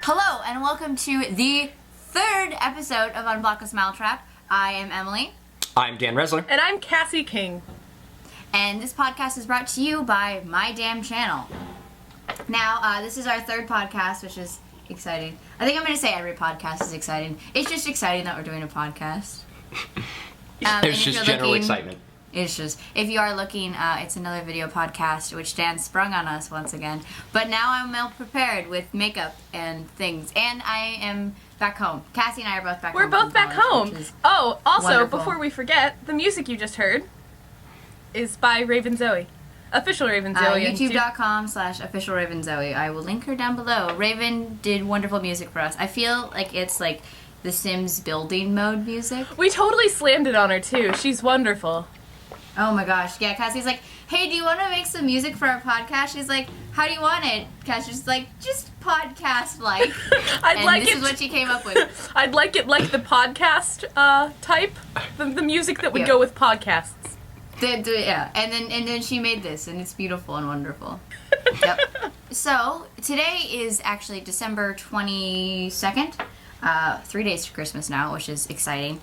Hello, and welcome to the third episode of Unblock the Smiletrap. I am Emily. I'm Dan Resler. And I'm Cassie King. And this podcast is brought to you by My Damn Channel. Now, this is our third podcast, which is exciting. I think I'm going to say every podcast is exciting. It's just exciting that we're doing a podcast. It's just general excitement. It's just, if you are looking, it's another video podcast, which Dan sprung on us once again. But now I'm well prepared with makeup and things. And I am back home. Cassie and I are both back home. We're both back home. Oh, also, wonderful. Before we forget, the music you just heard is by Raven Zoe. Official Raven Zoe. YouTube.com/official Raven Zoe. I will link her down below. Raven did wonderful music for us. I feel like it's like the Sims building mode music. We totally slammed it on her, too. She's wonderful. Oh my gosh. Yeah, Cassie's like, hey, do you want to make some music for our podcast? She's like, how do you want it? Cassie's like, just podcast-like. This is what she came up with. I'd like it like the podcast type. The music that would go with podcasts. Yeah, and then she made this, and it's beautiful and wonderful. Yep. So, today is actually December 22nd. 3 days to Christmas now, which is exciting.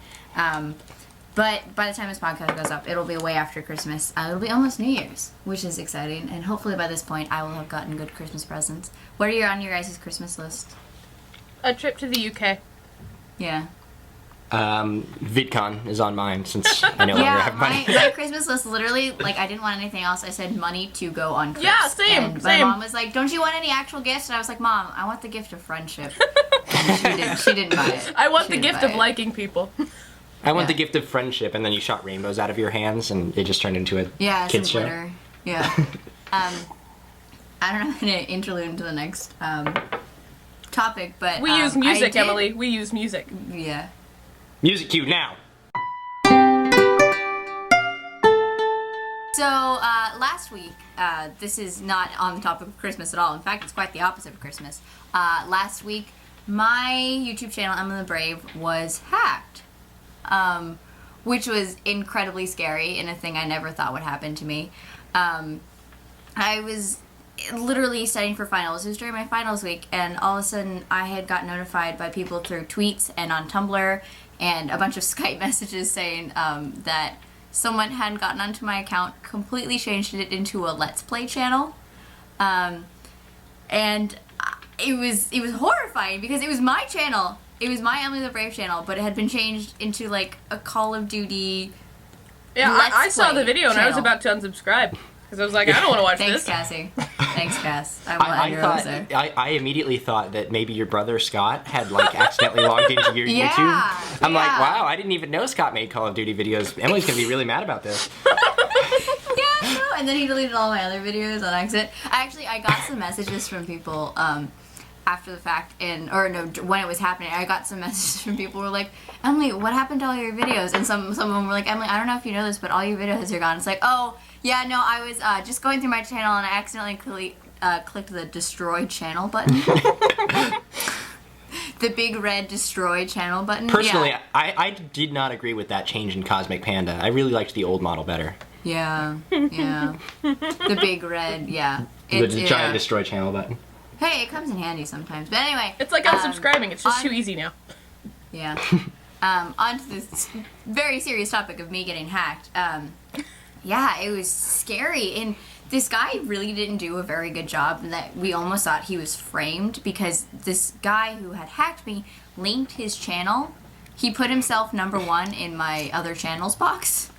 But by the time this podcast goes up, it'll be way after Christmas. It'll be almost New Year's, which is exciting. And hopefully by this point, I will have gotten good Christmas presents. What are on your guys' Christmas list? A trip to the UK. Yeah. VidCon is on mine since I no longer have money. my Christmas list literally, like, I didn't want anything else. I said money to go on trips. Yeah, same. And my mom was like, don't you want any actual gifts? And I was like, Mom, I want the gift of friendship. And she didn't buy it. I want the gift of liking people. I want the gift of friendship, and then you shot rainbows out of your hands, and it just turned into a kids show. Glitter. Yeah. I don't know how to interlude into the next topic, but we use music, Emily. We use music. Yeah. Music cue now. So last week, this is not on the topic of Christmas at all. In fact, it's quite the opposite of Christmas. Last week, my YouTube channel, Emily the Brave, was hacked. Which was incredibly scary and a thing I never thought would happen to me. I was literally studying for finals. It was during my finals week, and all of a sudden I had got notified by people through tweets and on Tumblr and a bunch of Skype messages saying that someone had gotten onto my account, completely changed it into a Let's Play channel. And it was horrifying because it was my channel. It was my Emily the Brave channel, but it had been changed into, like, a Call of Duty. Yeah, I saw the video and I was about to unsubscribe. Because I was like, I don't want to watch Thanks, this. Cassie. Thanks, Cass. I immediately thought that maybe your brother Scott had, like, accidentally logged into your YouTube. I'm like, wow, I didn't even know Scott made Call of Duty videos. Emily's going to be really mad about this. Yeah, no. And then he deleted all my other videos on accident. I got some messages from people, after the fact, when it was happening, I got some messages from people who were like, Emily, what happened to all your videos? And some of them were like, Emily, I don't know if you know this, but all your videos are gone. It's like, oh, yeah, no, I was just going through my channel and I accidentally clicked the destroy channel button. The big red destroy channel button. Personally, yeah. I did not agree with that change in Cosmic Panda. I really liked the old model better. Yeah. The big red, yeah. The giant destroy channel button. Hey, it comes in handy sometimes. But anyway. It's like unsubscribing. It's just too easy now. Yeah. On to this very serious topic of me getting hacked. Yeah, it was scary. And this guy really didn't do a very good job. And that we almost thought he was framed because this guy who had hacked me linked his channel. He put himself #1 in my other channels box.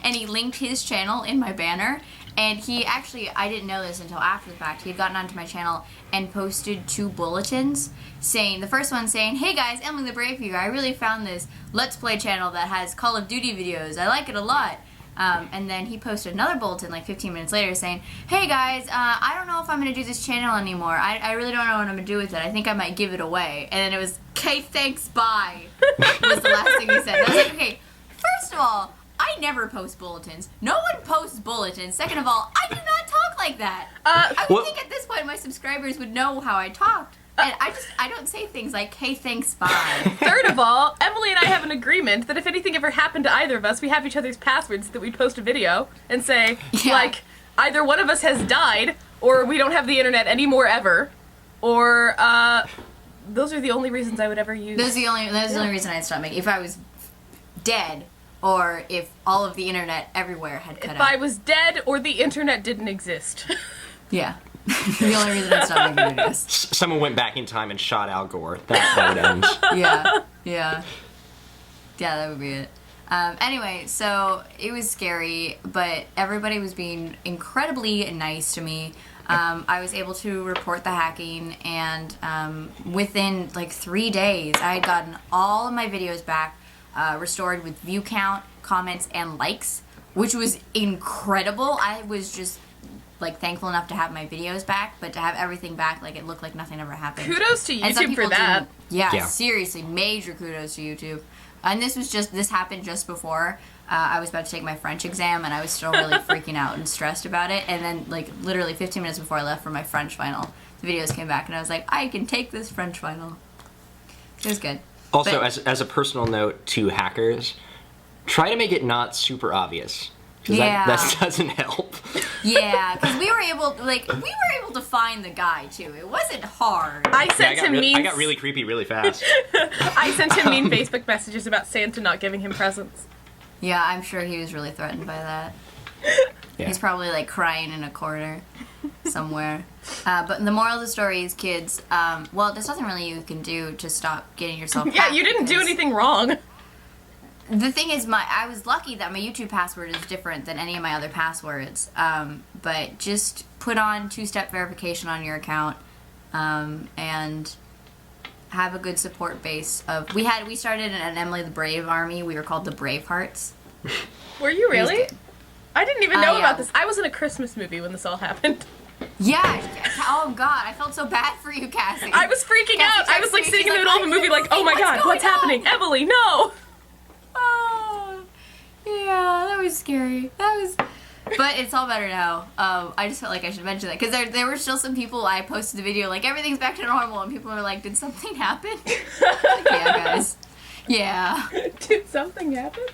And he linked his channel in my banner. And he actually, I didn't know this until after the fact, he had gotten onto my channel and posted 2 bulletins saying, the first one saying, hey guys, Emily the Brave here, I really found this Let's Play channel that has Call of Duty videos, I like it a lot. And then he posted another bulletin like 15 minutes later saying, hey guys, I don't know if I'm going to do this channel anymore, I really don't know what I'm going to do with it, I think I might give it away. And then it was, okay, thanks, bye, was the last thing he said. And I was like, okay, first of all, I never post bulletins. No one posts bulletins. Second of all, I do not talk like that. I would think at this point my subscribers would know how I talked. And I don't say things like, hey, thanks, bye. Third of all, Emily and I have an agreement that if anything ever happened to either of us, we have each other's passwords that we post a video and say, like, either one of us has died, or we don't have the internet anymore ever, or, those are the only reasons I would ever use. That's the only reason I'd stop making. If I was dead, or if all of the internet everywhere had cut out. If I was dead, or the internet didn't exist. Yeah. The only reason I'd stop making videos. Someone went back in time and shot Al Gore. That would end. Yeah. Yeah, that would be it. Anyway, so it was scary, but everybody was being incredibly nice to me. I was able to report the hacking, and within like 3 days, I had gotten all of my videos back, restored with view count, comments, and likes, which was incredible. I was just like thankful enough to have my videos back, but to have everything back, like it looked like nothing ever happened. Kudos to YouTube for that. Yeah, seriously, major kudos to YouTube. And this happened just before I was about to take my French exam, and I was still really freaking out and stressed about it. And then, like, literally 15 minutes before I left for my French final, the videos came back, and I was like, I can take this French final. It was good. Also, as a personal note to hackers, try to make it not super obvious. Because that doesn't help. Yeah, because we were able to find the guy too. It wasn't hard. I got really creepy really fast. I sent him mean Facebook messages about Santa not giving him presents. Yeah, I'm sure he was really threatened by that. Yeah. He's probably like crying in a corner somewhere. But the moral of the story is, kids, well, there's nothing really you can do to stop getting yourself hacked. Yeah, you didn't do anything wrong. The thing is, I was lucky that my YouTube password is different than any of my other passwords. But just put on 2-step verification on your account, and have a good support base of. We started an Emily the Brave army. We were called the Bravehearts. Were you really? I didn't even know about this. I was in a Christmas movie when this all happened. Yeah. Oh God, I felt so bad for you, Cassie. I was freaking out. I was like sitting in the middle of a movie, like, oh my God, what's happening? Emily, no. Oh, yeah, that was scary. But it's all better now. I just felt like I should mention that, because there were still some people. I posted the video like everything's back to normal, and people were like, "Did something happen?" Like, yeah, guys. Yeah. Did something happen?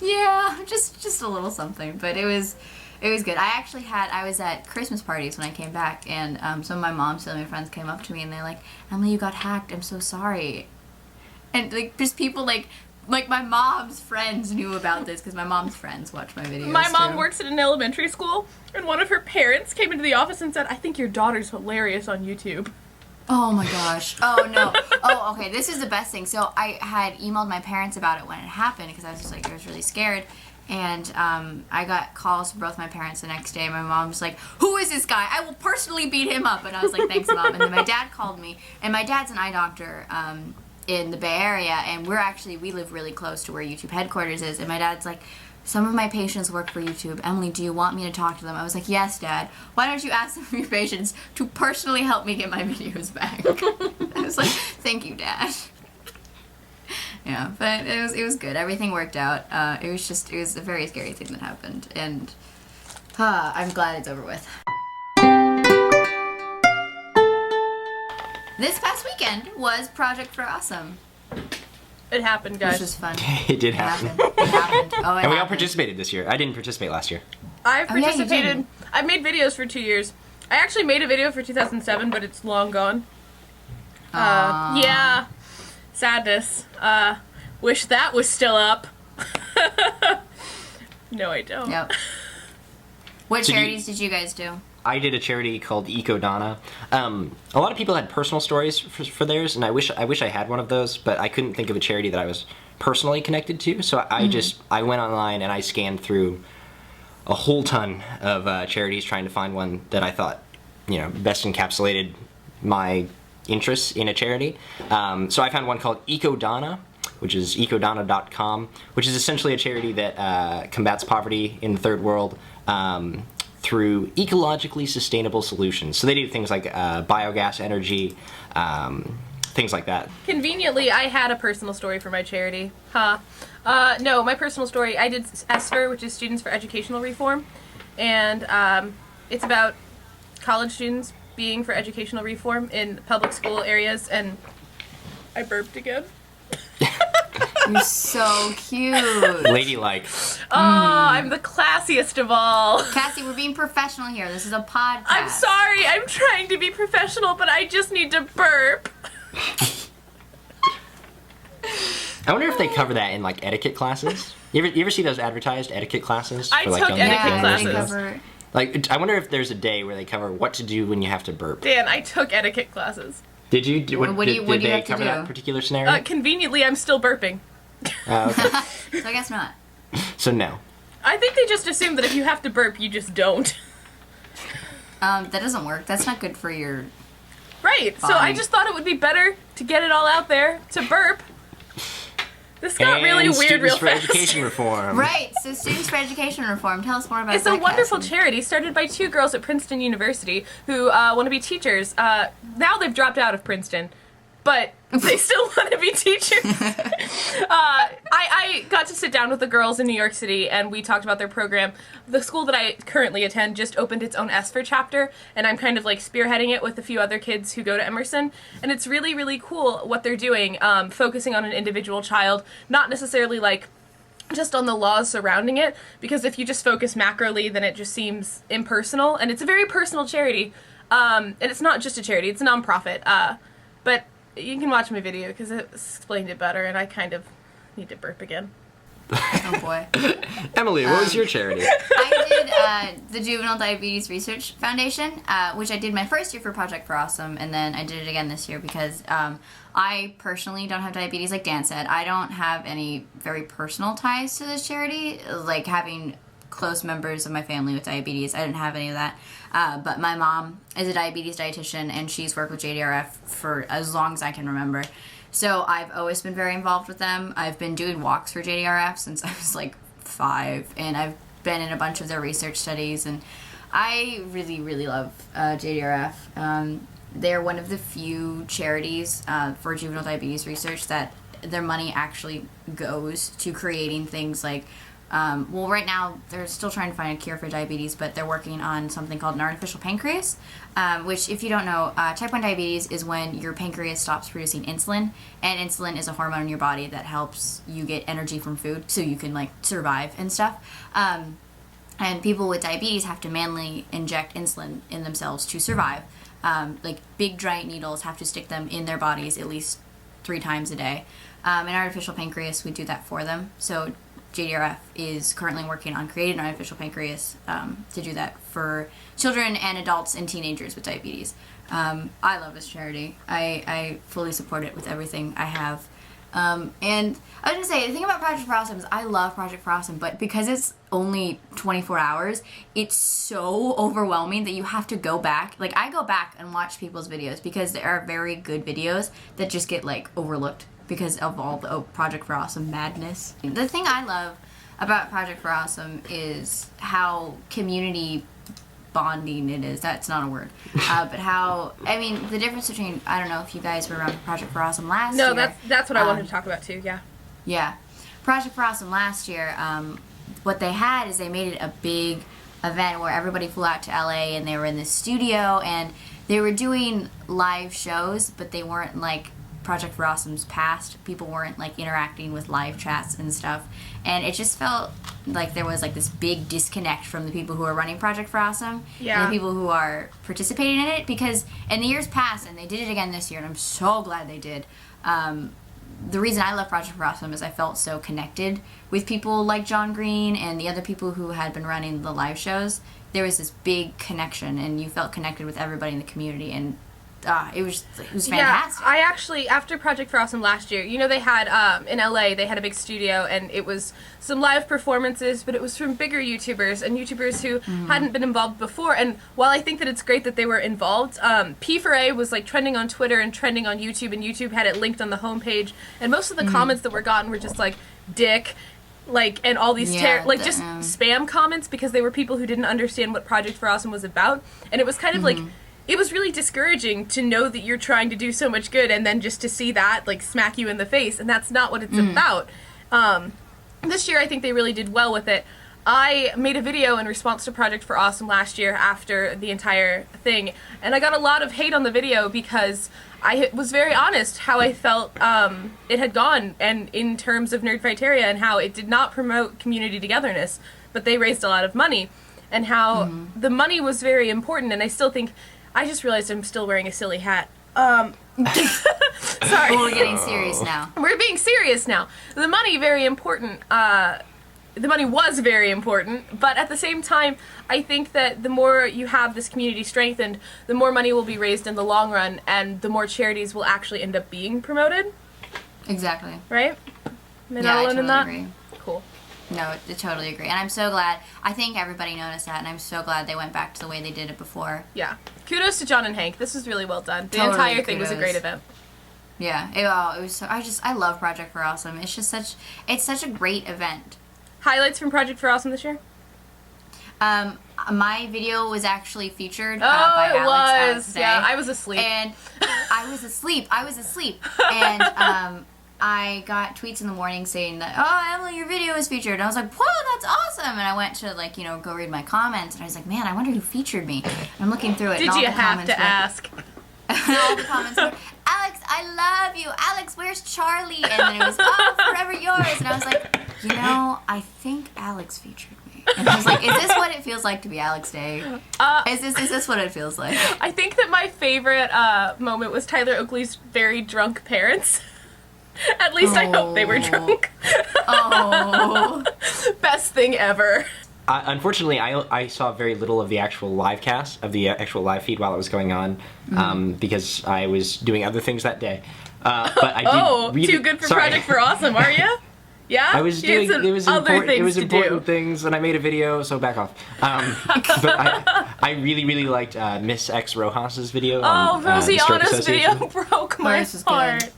Yeah, just a little something, but it was good. I was at Christmas parties when I came back, and some of my mom's family friends came up to me, and they're like, "Emily, you got hacked. I'm so sorry." And like just people like my mom's friends knew about this, because my mom's friends watch my videos. My mom works at an elementary school, and one of her parents came into the office and said, I think your daughter's hilarious on YouTube. Oh my gosh. Oh no. Oh, okay. This is the best thing. So I had emailed my parents about it when it happened, because I was really scared. And I got calls from both my parents the next day. My mom was like, "Who is this guy? I will personally beat him up." And I was like, "Thanks, Mom." And then my dad called me, and my dad's an eye doctor in the Bay Area, and we live really close to where YouTube headquarters is. And my dad's like, "Some of my patients work for YouTube. Emily, do you want me to talk to them?" I was like, "Yes, Dad. Why don't you ask some of your patients to personally help me get my videos back?" I was like, "Thank you, Dad." Yeah, but it was good. Everything worked out. It was a very scary thing that happened, and I'm glad it's over with. This past weekend was Project for Awesome. It happened, guys. Which was fun. It did happen. It happened. Oh, and we all participated this year. I didn't participate last year. I've participated. Yeah, I've made videos for 2 years. I actually made a video for 2007, but it's long gone. Yeah. Sadness. Wish that was still up. No, I don't. Yep. What charities did you guys do? I did a charity called EcoDonna. A lot of people had personal stories for theirs, and I wish I had one of those, but I couldn't think of a charity that I was personally connected to. So I went online and I scanned through a whole ton of charities trying to find one that I thought, best encapsulated my interests in a charity. So I found one called EcoDonna, which is ecodonna.com, which is essentially a charity that combats poverty in the third world through ecologically sustainable solutions. So they do things like biogas energy, things like that. Conveniently, I had a personal story for my charity. No, my personal story, I did SFER, which is Students for Educational Reform, and it's about college students being for educational reform in public school areas, and I burped again. You're so cute. Ladylike. Oh, I'm the classiest of all. Cassie, we're being professional here. This is a podcast. I'm sorry. I'm trying to be professional, but I just need to burp. I wonder if they cover that in like etiquette classes. You ever see those advertised etiquette classes? I for, like, took young etiquette families? classes. Cover... Like, I wonder if there's a day where they cover what to do when you have to burp. Dan, I took etiquette classes. Did you? Did you they have to cover do? that particular scenario? Conveniently, I'm still burping. Oh, okay. So I guess not. So no. I think they just assume that if you have to burp, you just don't. That doesn't work. That's not good for your... Right, so I just thought it would be better to get it all out there, to burp. This got really weird Students real for fast. Education Reform. Right, so Students for Education Reform. Tell us more about It's that. a wonderful Cassie. charity started by 2 girls at Princeton University who want to be teachers. Now they've dropped out of Princeton, but they still want to be teachers. I got to sit down with the girls in New York City, and we talked about their program. The school that I currently attend just opened its own ESFR chapter, and I'm kind of like spearheading it with a few other kids who go to Emerson. And it's really, really cool what they're doing, focusing on an individual child, not necessarily like just on the laws surrounding it, because if you just focus macroly, then it just seems impersonal, and it's a very personal charity. And it's not just a charity, it's a nonprofit. But you can watch my video because it explained it better, and I kind of need to burp again. Oh boy. Emily, what was your charity? I did the Juvenile Diabetes Research Foundation, which I did my first year for Project for Awesome, and then I did it again this year because I personally don't have diabetes, like Dan said. I don't have any very personal ties to this charity, like having close members of my family with diabetes. I didn't have any of that. But my mom is a diabetes dietitian, and she's worked with JDRF for as long as I can remember. So I've always been very involved with them. I've been doing walks for JDRF since I was like 5, and I've been in a bunch of their research studies, and I really, really love JDRF. They're one of the few charities for juvenile diabetes research that their money actually goes to creating things like well, right now they're still trying to find a cure for diabetes, but they're working on something called an artificial pancreas, which, if you don't know, type 1 diabetes is when your pancreas stops producing insulin, and insulin is a hormone in your body that helps you get energy from food so you can, like, survive and stuff. And people with diabetes have to manually inject insulin in themselves to survive. Like, big giant needles have to stick them in their bodies at least 3 times a day. An artificial pancreas would do that for them. So JDRF is currently working on creating an artificial pancreas to do that for children and adults and teenagers with diabetes. I love this charity. I fully support it with everything I have. And I was going to say, the thing about Project for Awesome is I love Project for Awesome, but because it's only 24 hours, it's so overwhelming that you have to go back. Like, I go back and watch people's videos because there are very good videos that just get, like, overlooked because of all the Project for Awesome madness. The thing I love about Project for Awesome is how community bonding it is. That's not a word. But how, I mean, the difference between, I don't know if you guys were around for Project for Awesome last year. No, that's what I wanted to talk about too, yeah. Yeah. Project for Awesome last year, what they had is they made it a big event where everybody flew out to LA and they were in the studio and they were doing live shows, but they weren't like Project for Awesome's past. People weren't like interacting with live chats and stuff, and it just felt like there was like this big disconnect from the people who are running Project for Awesome and the people who are participating in it, because in the years past, and they did it again this year, and I'm so glad they did, the reason I love Project for Awesome is I felt so connected with people like John Green and the other people who had been running the live shows. There was this big connection, and you felt connected with everybody in the community, and it was fantastic. Yeah, I actually, after Project for Awesome last year, you know, they had, in LA, they had a big studio, and it was some live performances, but it was from bigger YouTubers, and YouTubers who hadn't been involved before, and while I think that it's great that they were involved, P4A was, like, trending on Twitter and trending on YouTube, and YouTube had it linked on the homepage, and most of the comments that were gotten were just, like, dick, like, and all these just spam comments, because they were people who didn't understand what Project for Awesome was about, and it was kind of, like, it was really discouraging to know that you're trying to do so much good and then just to see that, like, smack you in the face, and that's not what it's about. This year, I think they really did well with it. I made a video in response to Project for Awesome last year after the entire thing, and I got a lot of hate on the video because I was very honest how I felt it had gone, and in terms of Nerdfighteria, and how it did not promote community togetherness, but they raised a lot of money, and how the money was very important, and I still think, I just realized I'm still wearing a silly hat. Sorry. We're getting serious now. We're being serious now. The money, very important. The money was very important, but at the same time, I think that the more you have this community strengthened, the more money will be raised in the long run, and the more charities will actually end up being promoted. Exactly. Right? Am I Yeah, not I alone in totally that? agree. Cool. No, I totally agree. And I'm so glad. I think everybody noticed that, and I'm so glad they went back to the way they did it before. Yeah. Kudos to John and Hank. This was really well done. The Totally entire thing was a kudos. great event. Yeah, it was so, I love Project for Awesome. It's just it's such a great event. Highlights from Project for Awesome this year? My video was actually featured Oh, by it Alex was. today. Yeah, I was asleep. And I was asleep. And I got tweets in the morning saying that, oh, Emily, your video was featured. And I was like, whoa, that's awesome. And I went to, like, go read my comments. And I was like, man, I wonder who featured me. And I'm looking through it. Did and all you the have comments to were, ask? And all the comments were, Alex, I love you. Alex, where's Charlie? And then it was, oh, forever yours. And I was like, I think Alex featured me. And I was like, is this what it feels like to be Alex Day? Is this what it feels like? I think that my favorite moment was Tyler Oakley's very drunk parents. At least I hope they were drunk. Oh. Best thing ever. Unfortunately, I saw very little of the actual live cast, of the actual live feed while it was going on, because I was doing other things that day. But I did too good for Project for Awesome, are you? Yeah? I was You had doing, some it was other important, things to important do. things, and I made a video, so back off. But I really, really liked Miss X Rojas's video on Rosie the Stroke Anna's video Association. broke my Hers is heart. good.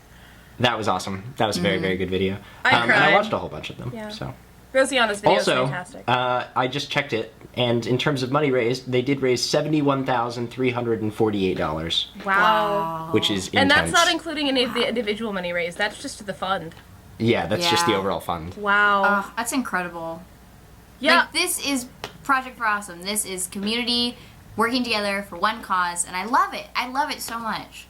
That was awesome. That was a very, very good video. I And I cried. watched a whole bunch of them. Yeah. So. Rosie Anna's video is Also, fantastic. I just checked it, and in terms of money raised, they did raise $71,348, Wow. which is intense. And that's not including any of the individual money raised. That's just the fund. Yeah, that's just the Yeah. overall fund. Wow. Oh, that's incredible. yeah. Like, this is Project for Awesome. This is community working together for one cause, and I love it. I love it so much.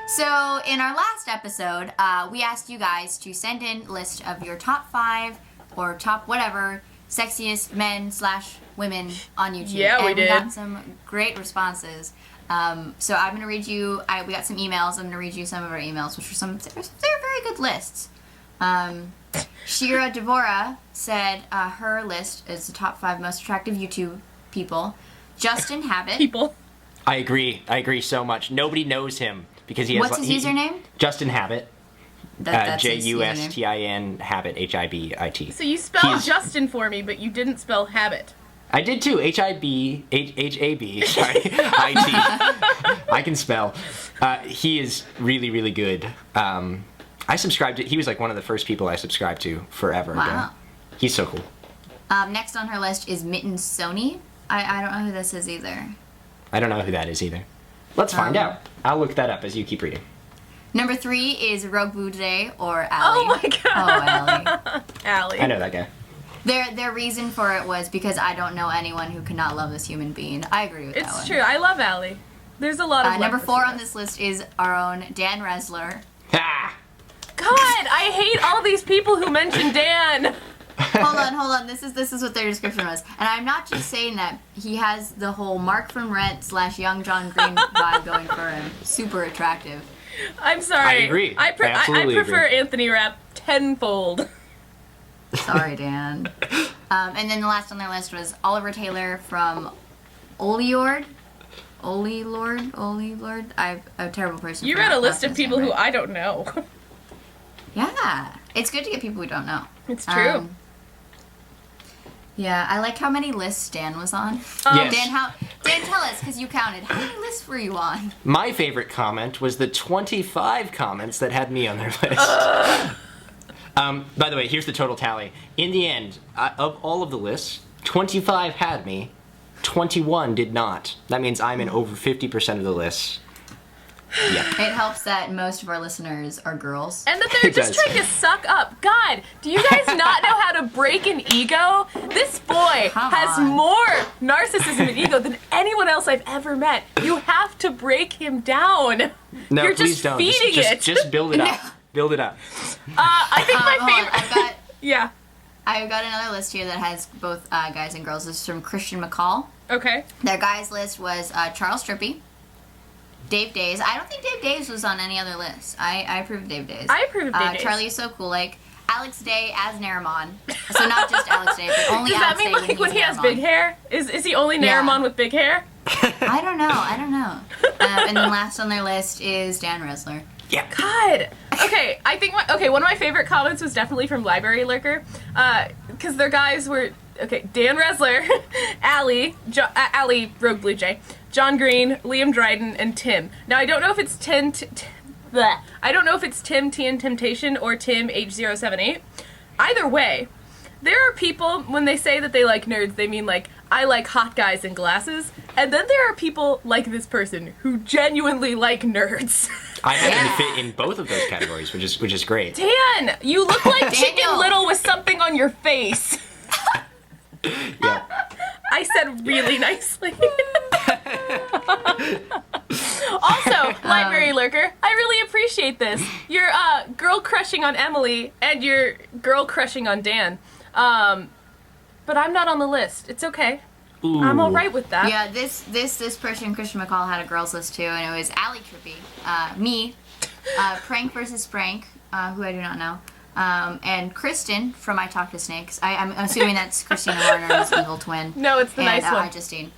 So, in our last episode, we asked you guys to send in a list of your top 5 or top whatever sexiest men/women on YouTube. Yeah, we and did. We got some great responses. So I'm gonna read you. We got some emails. I'm gonna read you some of our emails, which are they're very good lists. Shira Devora said her list is the top 5 most attractive YouTube people. Justin Habit. People. I agree so much. Nobody knows him because he has. What's his username? Justin Habit. That's his username. Justin Habit, HIBIT. So you spelled He's- Justin for me, but you didn't spell habit. I did too. HAB. Sorry, IT. I can spell. He is really, really good. I subscribed to. He was like one of the first people I subscribed to forever ago. Wow. He's so cool. Next on her list is Mitten Sony. I don't know who this is either. I don't know who that is either. Let's find out. I'll look that up as you keep reading. Number 3 is Rogue Boudet or Allie. Oh my god. Oh, Allie. Allie. I know that guy. Their reason for it was because I don't know anyone who cannot love this human being. I agree with that one. It's true. I love Allie. There's a lot of love Number for 4 Sarah. on this list is our own Dan Resler. Ha! God, I hate all these people who mention Dan. Hold on. This is what their description was. And I'm not just saying that. He has the whole Mark from Rent / Young John Green vibe going for him. Super attractive. I'm sorry. I agree. I absolutely prefer agree. Anthony Rapp tenfold. Sorry, Dan. And then the last on their list was Oliver Taylor from Oliord. Olilord. I'm a terrible person. You for read not a list of pronouncing people his who name right. I don't know. Yeah, it's good to get people we don't know. It's true. Yeah, I like how many lists Dan was on. Yes. Dan, tell us, because you counted. How many lists were you on? My favorite comment was the 25 comments that had me on their list. By the way, here's the total tally. In the end, of all of the lists, 25 had me, 21 did not. That means I'm in over 50% of the lists. Yeah. It helps that most of our listeners are girls. And that they're It just does. trying to suck up. God, do you guys not know how to break an ego? This boy Come has on. more narcissism and ego than anyone else I've ever met. You have to break him down. No, You're please just don't. feeding it. Just build it up. Build it up. I think my Hold on, favorite. Yeah. I've got another list here that has both guys and girls. This is from Christian McCall. Okay. Their guys list was Charles Trippy, Dave Days. I don't think Dave Days was on any other list. I approve of Dave Days. I approve of Dave Days. Charlie is so cool. Like Alex Day as Naramon. So not just Alex Day, but only Does Alex that mean Day like when he has Naramon. big hair? Is he only Naramon with big hair? I don't know. And then last on their list is Dan Resler. Yeah. God. Okay, I think one of my favorite comments was definitely from Library Lurker, because their guys were Dan Resler, Allie, Allie Rogue Blue Jay, John Green, Liam Dryden, and Tim. Now I don't know if it's Tim T and Temptation or Tim H078. Either way, there are people when they say that they like nerds, they mean like I like hot guys in glasses, and then there are people like this person who genuinely like nerds. I happen to fit in both of those categories, which is great. Dan, you look like Chicken Little with something on your face. Yeah. I said really nicely. Also, Library Lurker, I really appreciate this. You're girl crushing on Emily and you're girl crushing on Dan. But I'm not on the list. It's okay. Ooh. I'm all right with that. Yeah, this person, Christian McCall, had a girls list too, and it was Allie Trippy, me, Prank versus Frank, who I do not know, and Kristen from I Talk to Snakes. I'm assuming that's Christina Warner's evil twin. No, it's the and, nice one. Justine.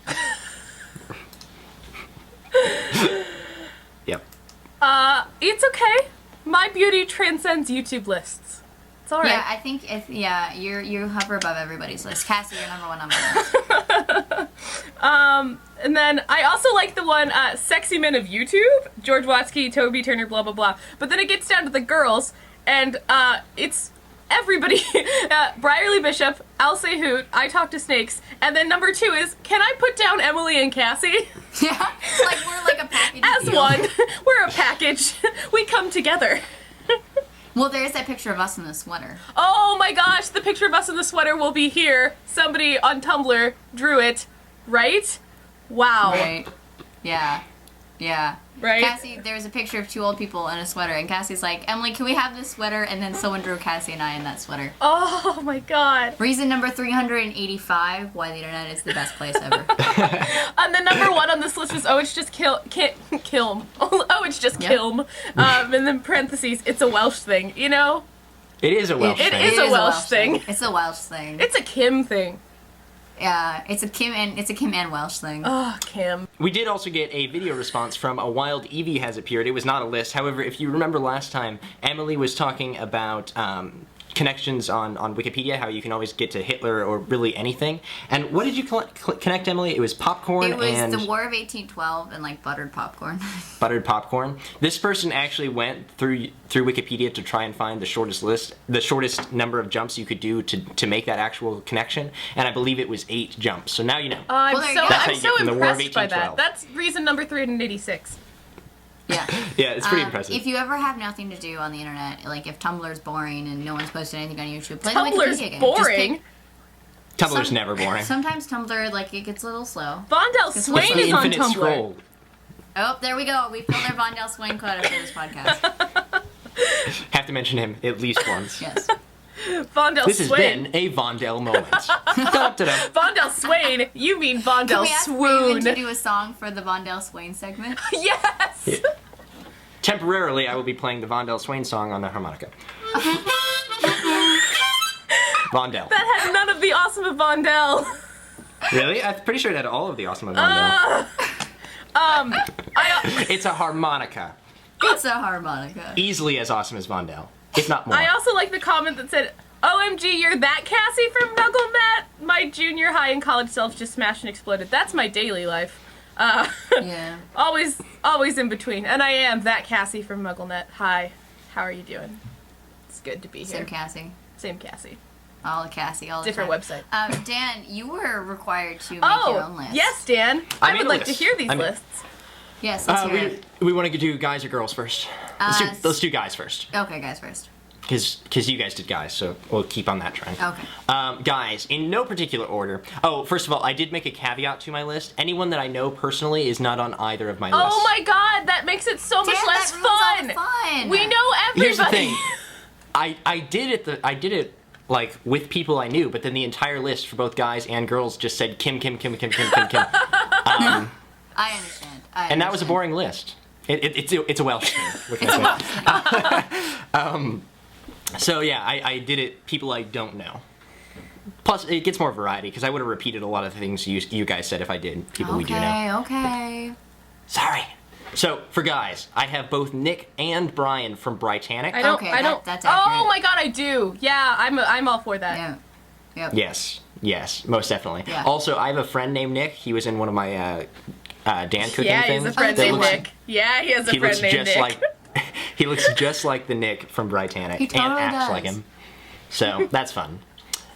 Yep. It's okay. My beauty transcends YouTube lists. It's all right. Yeah, I think you hover above everybody's list. Cassie, you're number one on my list. And then I also like the one, Sexy Men of YouTube, George Watsky, Toby Turner, blah, blah, blah. But then it gets down to the girls, and it's everybody. Brierly Bishop, I'll Say Hoot, I Talk to Snakes, and then number 2 is, can I put down Emily and Cassie? Yeah, like we're like a package As deal. one. We're a package. We come together. Well, there's that picture of us in the sweater. Oh my gosh, the picture of us in the sweater will be here. Somebody on Tumblr drew it, right? Wow. Right. Yeah. Yeah. Right? Cassie, there was a picture of 2 old people in a sweater, and Cassie's like, Emily, can we have this sweater? And then someone drew Cassie and I in that sweater. Oh my god. Reason number 385 why the internet is the best place ever. And the number 1 on this list was, oh, it's just Kilm. Oh, it's just Yep. Kilm. And then parentheses, it's a Welsh thing, you know? It is a Welsh It thing. is a Welsh thing. It's a Welsh thing. It's a Kim thing. Yeah, it's a Kim and Welsh thing. Oh, Kim. We did also get a video response from A Wild Eevee Has Appeared. It was not a list. However, if you remember last time, Emily was talking about connections on Wikipedia, how you can always get to Hitler or really anything. And what did you connect, Emily? It was popcorn It was and the War of 1812 and like buttered popcorn. buttered popcorn. This person actually went through Wikipedia to try and find the shortest number of jumps you could do to make that actual connection, and I believe it was 8 jumps. So now you know. I'm Well, there you go. so, That's how I'm you so get from the War of impressed by that. 1812. That's reason number 386. Yeah. Yeah, it's pretty impressive. If you ever have nothing to do on the internet, like if Tumblr's boring and no one's posted anything on YouTube, play the Tumblr's Wikipedia game. boring. Tumblr's never boring. Sometimes Tumblr, like, it gets a little slow. Vondel It's Swain It's the is on infinite Tumblr. scroll. Oh, there we go. We filled our Vondel Swain quota for this podcast. Have to mention him at least once. Yes. Vondel This has Swain. been a Vondel moment. Da-da-da. Vondel Swain, you mean Vondel Can we ask Raven to Swoon. do a song for the Vondel Swain segment? Yes! Yeah. Temporarily, I will be playing the Vondel Swain song on the harmonica. Vondel. That had none of the awesome of Vondel. Really? I'm pretty sure it had all of the awesome of Vondel. It's a harmonica. It's a harmonica. Easily as awesome as Vondel, if not more. I also like the comment that said, OMG, you're that Cassie from MuggleNet? My junior high and college self just smashed and exploded. That's my daily life. Yeah. Always in between. And I am that Cassie from MuggleNet. Hi, how are you doing? It's good to be here. Same Cassie. Same Cassie. All Cassie, all the Different time. website. Dan, you were required to make your own list. Yes, Dan. I I made would a like to list. hear these I mean- lists. Yes, let's hear it. We want to do guys or girls first. Let's do guys first. Okay, guys first. Because you guys did guys, so we'll keep on that trend. Okay. Guys, in no particular order. Oh, first of all, I did make a caveat to my list. Anyone that I know personally is not on either of my lists. Oh my god, that makes it so much Dan, less that ruins all fun. the fun. We know everybody. Here's the thing. I did it like with people I knew, but then the entire list for both guys and girls just said Kim. I understand. And that was a boring list. It's a Welsh thing. What can I say? So yeah, I did it. People I don't know. Plus, it gets more variety because I would have repeated a lot of the things you guys said if I did people we do know. Okay. Sorry. So for guys, I have both Nick and Brian from Britannic. I don't. That's oh accurate. my god, I do. Yeah, I'm all for that. Yeah. Yep. Yes, most definitely. Yeah. Also, I have a friend named Nick. He was in one of my Dan cooking Yeah, things. he's a friend named Nick. Yeah, he has a friend named Nick. He looks just like the Nick from Britannic He totally and acts does. like him. So that's fun.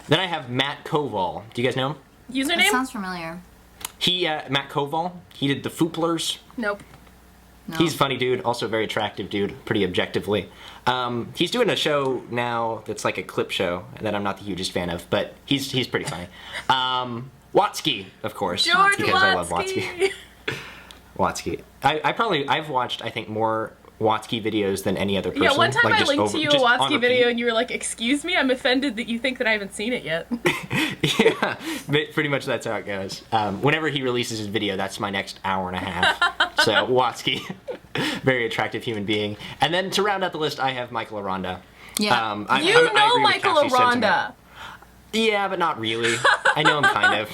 Then I have Matt Koval. Do you guys know him? That Username? sounds familiar. Matt Koval. He did the Fooplers. Nope. No. He's a funny dude, also a very attractive dude, pretty objectively. He's doing a show now that's like a clip show that I'm not the hugest fan of, but he's pretty funny. Watsky, of course, George because Watsky. I love Watsky. Watsky. I've watched, I think, more Watsky videos than any other person. Yeah, one time like, I just linked to you a just on Watsky repeat. video and you were like, excuse me, I'm offended that you think that I haven't seen it yet. Yeah, but pretty much that's how it goes. Whenever he releases his video, that's my next hour and a half. So Watsky, very attractive human being. And then to round out the list, I have Michael Aranda. Yeah. I You agree know with Michael Cassie's sentiment. Aranda. Yeah, but not really. I know him kind of.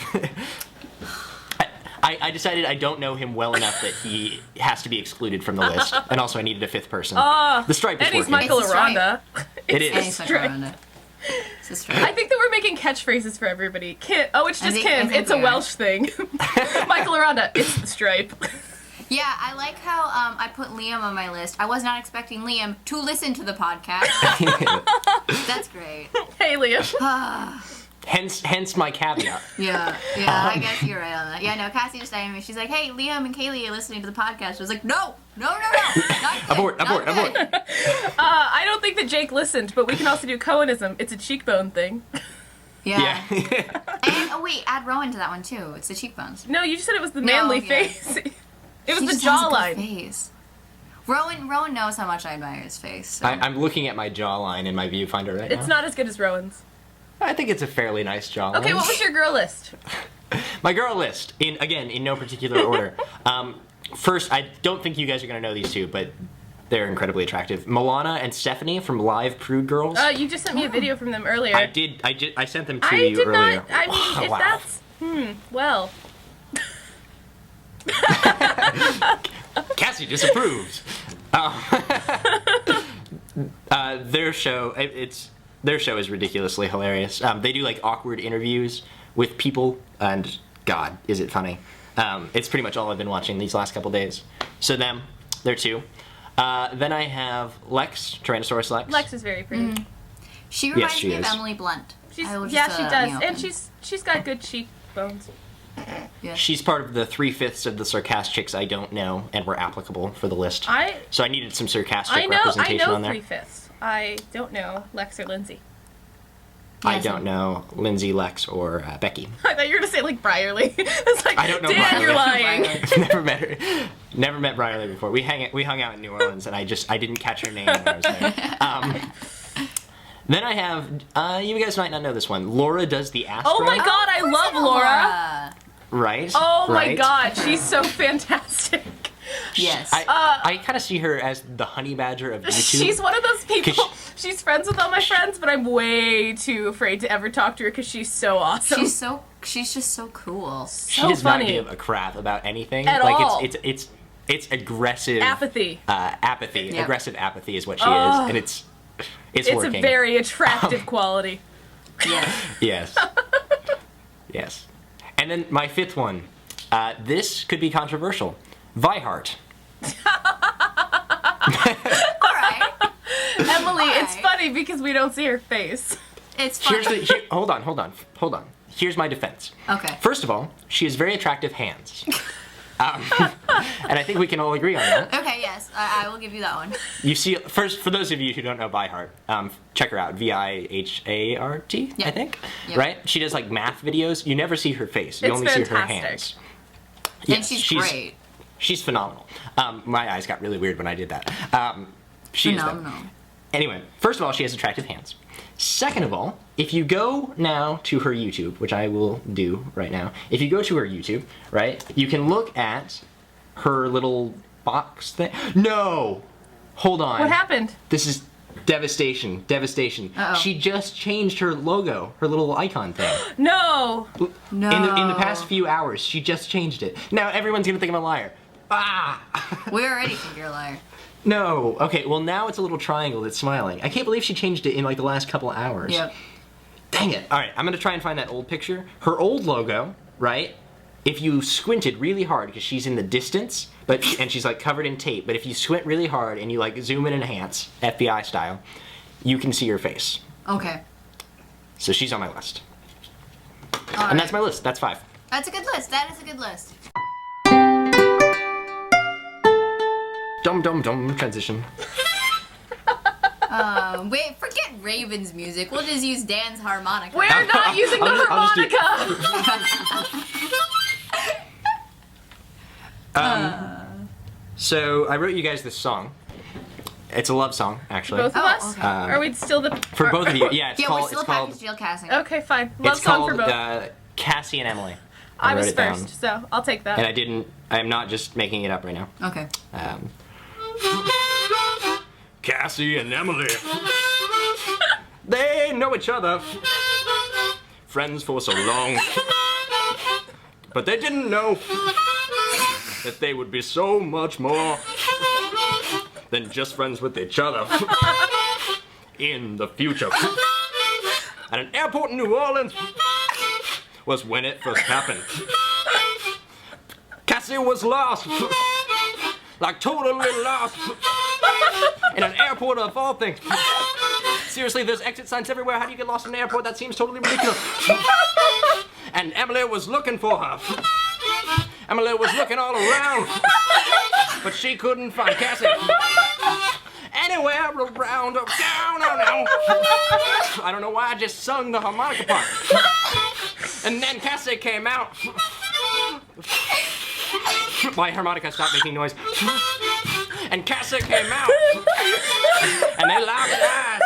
I decided I don't know him well enough that he has to be excluded from the list. And also I needed a fifth person. The stripe is And he's working. Michael It's a stripe. Aranda. It And is. he's like Stripe. around it. It's a stripe. I think that we're making catchphrase for everybody. Kim. Oh, it's just I Kim. think It's a we are. Welsh thing. Michael Aranda. It's the stripe. Yeah, I like how I put Liam on my list. I was not expecting Liam to listen to the podcast. That's great. Hey, Liam. Hence my caveat. Yeah, I guess you're right on that. Yeah, no, Cassie just asked me. She's like, "Hey, Liam and Kaylee are listening to the podcast." I was like, "No, not good. Abort. Not good." I don't think that Jake listened, but we can also do Cohenism. It's a cheekbone thing. Yeah. Yeah. And wait, add Rowan to that one too. It's the cheekbones. No, you just said it was the manly yeah. face. It was He the just has a good jawline. face. Rowan knows how much I admire his face. So. I'm looking at my jawline in my viewfinder right now. It's not as good as Rowan's. I think it's a fairly nice jawline. Okay, what was your girl list? My girl list, in no particular order. First, I don't think you guys are going to know these two, but they're incredibly attractive. Milana and Stephanie from Live Prude Girls. You just sent me a video from them earlier. I did. I sent them to I you did earlier. not. I mean, if Wow. that's well, Cassie disapproves. Their show, their show is ridiculously hilarious. They do like awkward interviews with people, and God, is it funny? It's pretty much all I've been watching these last couple days. So they're two. Then I have Lex, Tyrannosaurus Lex. Lex is very pretty. She reminds she me is. of Emily Blunt. She's I will yeah, just, she you does, know, and she's got good cheekbones. Yeah. She's part of the 3/5 of the sarcastics I don't know and were applicable for the list. So I needed some sarcastic I representation know on there. 3/5. I don't know Lex or Lindsay. I don't know Lindsay, Lex, or Becky. I thought you were gonna say like Brierly. It's like I don't know Dan, Brierly. you're lying. Never met her. Never met Brierly before. We hung out in New Orleans, and I didn't catch her name when I was there. Then I have you guys might not know this one. Laura does the Astro. Oh my god, I love Laura. Right. Oh my right? god, she's so fantastic. Yes. I kind of see her as the honey badger of YouTube. She's one of those people. 'Cause She's friends with all my friends, but I'm way too afraid to ever talk to her because she's so awesome. She's just so cool. She so does funny. not give a crap about anything. At all. It's aggressive Apathy. Apathy. Yep. Aggressive apathy is what she Oh. is, and it's It's working. a very attractive quality. Yeah. Yes. Yes. And then my fifth one. This could be controversial. Vihart. All right. Emily, it's Alright. funny because we don't see her face. It's fun. Hold on. Here's my defense. Okay. First of all, she has very attractive hands. And I think we can all agree on that. Okay, yes, I will give you that one. You see, first, for those of you who don't know Vihart, check her out. Vihart, Yep. I think. Yep. Right? She does like math videos. You never see her face. You It's only see her fantastic. hands. And she's great. She's phenomenal. My eyes got really weird when I did that. She is though. Phenomenal. Anyway, first of all, she has attractive hands. Second of all, if you go now to her YouTube, which I will do right now, if you go to her YouTube, right, you can look at her little box thing. No! Hold on. What happened? This is devastation. Uh-oh. She just changed her logo, her little icon thing. No. No. In the past few hours, she just changed it. Now everyone's gonna think I'm a liar. Ah! We already think you're a liar. No. Okay, well now it's a little triangle that's smiling. I can't believe she changed it in like the last couple of hours. Yep. Dang it. Alright, I'm gonna try and find that old picture. Her old logo, right? If you squinted really hard, because she's in the distance, and she's like covered in tape, but if you squint really hard and you like zoom and enhance, FBI style, you can see her face. Okay. So she's on my list. All And that's my list. That's 5. That's a good list. That is a good list. Dum transition. Wait, forget Raven's music. We'll just use Dan's harmonica. We're not using the I'll just do- harmonica. So I wrote you guys this song. It's a love song, actually. Both of Oh, us? okay. Are we still the... For both of you. Yeah, it's Yeah, called. we're still It's a called. package deal casting. Okay, fine. Love It's song called for both. Cassie and Emily. I wrote was it down. first, so I'll take that. And I am not just making it up right now. Okay. Cassie and Emily. They know each other. Friends for so long. But they didn't know that they would be so much more than just friends with each other in the future. At an airport in New Orleans was when it first happened. Cassie was lost, like totally lost, in an airport of all things. Seriously, there's exit signs everywhere. How do you get lost in an airport? That seems totally ridiculous. And Emily was looking for her. Emily was looking all around, but she couldn't find Cassie. Anywhere around, down, down. I don't know why I just sung the harmonica part. And then Cassie came out. My harmonica stopped making noise. And Cassie came out. And they locked eyes.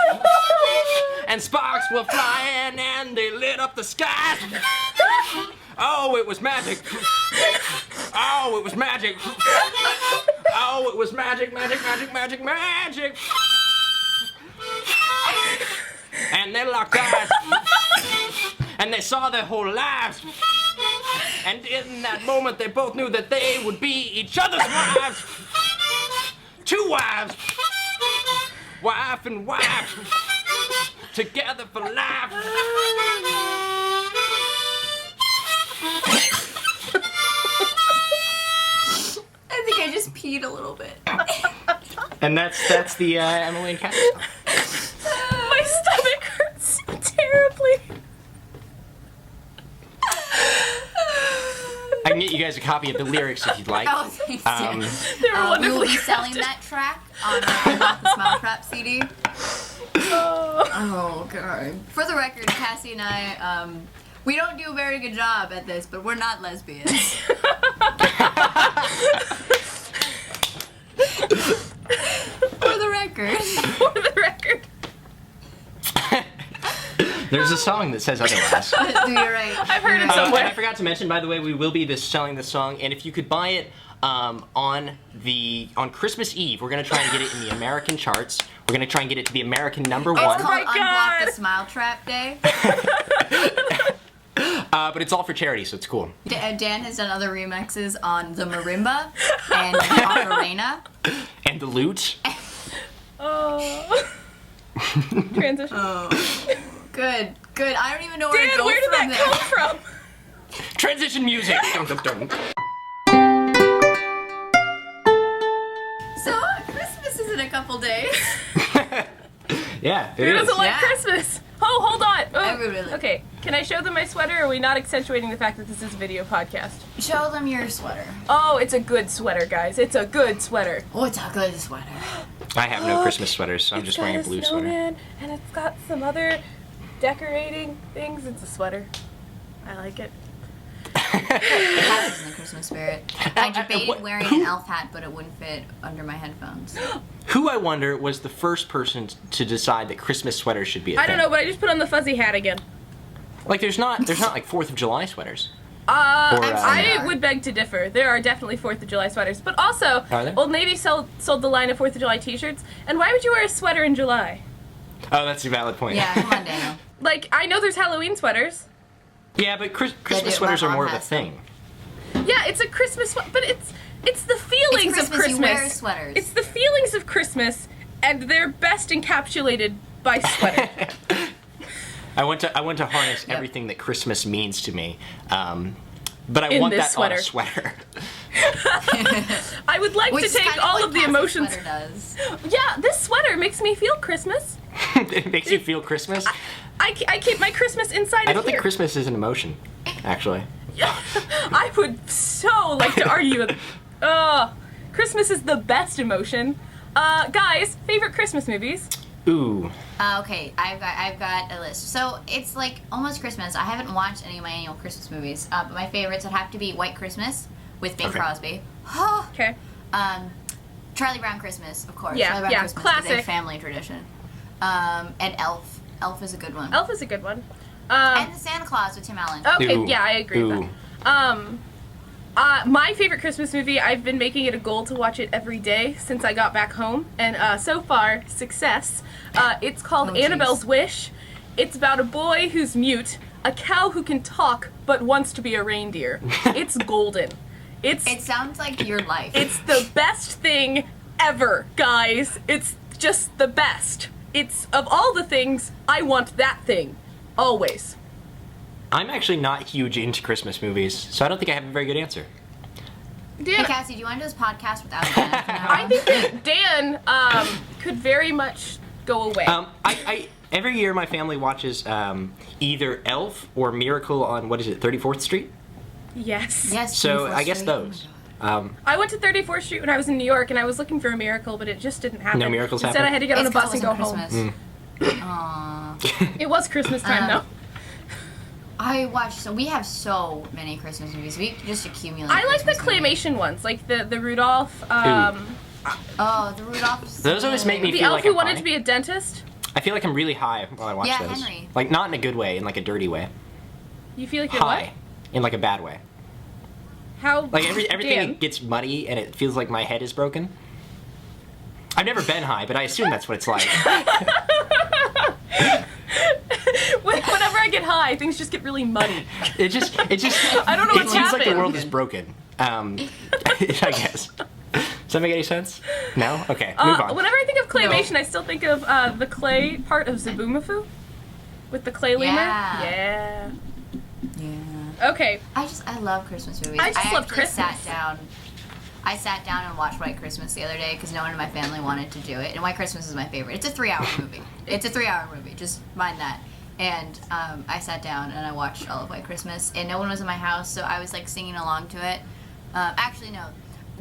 And sparks were flying and they lit up the skies. Oh, it was magic. Oh, it was magic. Oh, it was magic, magic, magic, magic, magic. And they locked eyes. And they saw their whole lives. And in that moment, they both knew that they would be each other's wives. 2 wives. Wife and wife. Together for life. I think I just peed a little bit. And that's the Emily and Cassie song. My stomach hurts so terribly. I can get you guys a copy of the lyrics if you'd like. Oh, thanks, Dan. They were We will wonderfully be selling crafted. that track on our Unblock the Smiletrap CD. Oh. Oh, God. For the record, Cassie and I, we don't do a very good job at this, but we're not lesbians. For the record. For the record. There's a song that says otherwise. You're right. I've heard it And somewhere. I forgot to mention, by the way, we will be selling this song, and if you could buy it on Christmas Eve, we're gonna try and get it in the American charts. We're gonna try and get it to the American number It's one. called my God. Unblock the Smiletrap Day. But it's all for charity, so it's cool. Dan has done other remixes on the marimba and the ocarina. And the lute. Oh. Transition. Oh, good. I don't even know where to Dan, go where did from that there. come from? Transition music. Dun, dun, dun. So, Christmas is in a couple days. Yeah, it Who is. doesn't like Yeah. Christmas? Oh, hold on. Oh, I really- okay, can I show them my sweater, or are we not accentuating the fact that this is a video podcast? Show them your sweater. Oh, it's a good sweater, guys. It's a good sweater. Oh, it's a good sweater. I have no Christmas sweaters, so I'm just wearing a blue sweater. snowman, and it's got some other decorating things. It's a sweater. I like it. It has in the Christmas spirit. I debated what- wearing an elf hat, but it wouldn't fit under my headphones. Who, I wonder, was the first person to decide that Christmas sweaters should be a I thing? don't know, but I just put on the fuzzy hat again. Like, there's not like 4th of July sweaters. I would beg to differ. There are definitely 4th of July sweaters, but also Old Navy sold the line of 4th of July T-shirts. And why would you wear a sweater in July? Oh, that's a valid point. Yeah, come on, Daniel. Like, I know there's Halloween sweaters. Yeah, but Christmas sweaters are more of a thing. Yeah, it's a Christmas but it's the feelings of Christmas. You wear sweaters. It's the feelings of Christmas, and they're best encapsulated by sweater. I want to harness everything that Christmas means to me, but I want that sweater. on a sweater. I would like to take all of the emotions. Does. Yeah, this sweater makes me feel Christmas. It makes you feel Christmas? I keep my Christmas inside of here. I don't think Christmas is an emotion, actually. I would so like to argue with... Christmas is the best emotion. Guys, favorite Christmas movies? Ooh. Okay, I've got a list. So it's like almost Christmas. I haven't watched any of my annual Christmas movies, but my favorites would have to be White Christmas with Bing Crosby. Okay. Charlie Brown Christmas, of course. Yeah, Charlie Brown Christmas classic. is a family tradition. And Elf. Elf is a good one. Elf is a good one. And the Santa Claus with Tim Allen. Okay, Ooh. yeah, I agree with that. My favorite Christmas movie, I've been making it a goal to watch it every day since I got back home, and so far, success. It's called Annabelle's Wish. It's about a boy who's mute, a cow who can talk but wants to be a reindeer. It's golden. It sounds like your life. It's the best thing ever, guys. It's just the best. It's, of all the things, I want that thing. Always. I'm actually not huge into Christmas movies, so I don't think I have a very good answer. Dan, Hey, Cassie, do you want to do this podcast without Dan? I think that Dan could very much go away. I every year my family watches either Elf or Miracle on, 34th Street? Yes. Yes. So 24th I guess Street. those. I went to 34th Street when I was in New York, and I was looking for a miracle, but it just didn't happen. No miracles Instead, happened? I had to get on a It's 'cause bus it and go wasn't home. Christmas. Aww. It was Christmas time, though. I watched, so we have so many Christmas movies. We just accumulate. I like the Christmas movies. claymation ones, like the Rudolph, Oh, the Rudolph. Those always make me the feel elf like who I'm wanted high. to be a dentist. I feel like I'm really high while I watch Yeah, those. Henry. Like, not in a good way, in like a dirty way. You feel like you're High. In like a bad way. what? How? Like everything Dan. gets muddy and it feels like my head is broken. I've never been high, but I assume that's what it's like. Whenever I get high, things just get really muddy. It just I don't know it what's seems like the happened. world is broken. I guess. Does that make any sense? No? Okay, move on. Whenever I think of claymation, I still think of the clay part of Zaboomafoo. With the clay lemur. Yeah. Yeah. Okay. I love Christmas movies. I just love actually Christmas. I sat down and watched White Christmas the other day because no one in my family wanted to do it. And White Christmas is my favorite. It's a 3-hour movie. It's a 3-hour movie. Just mind that. And I sat down and I watched all of White Christmas. And no one was in my house, so I was like singing along to it. Actually, no.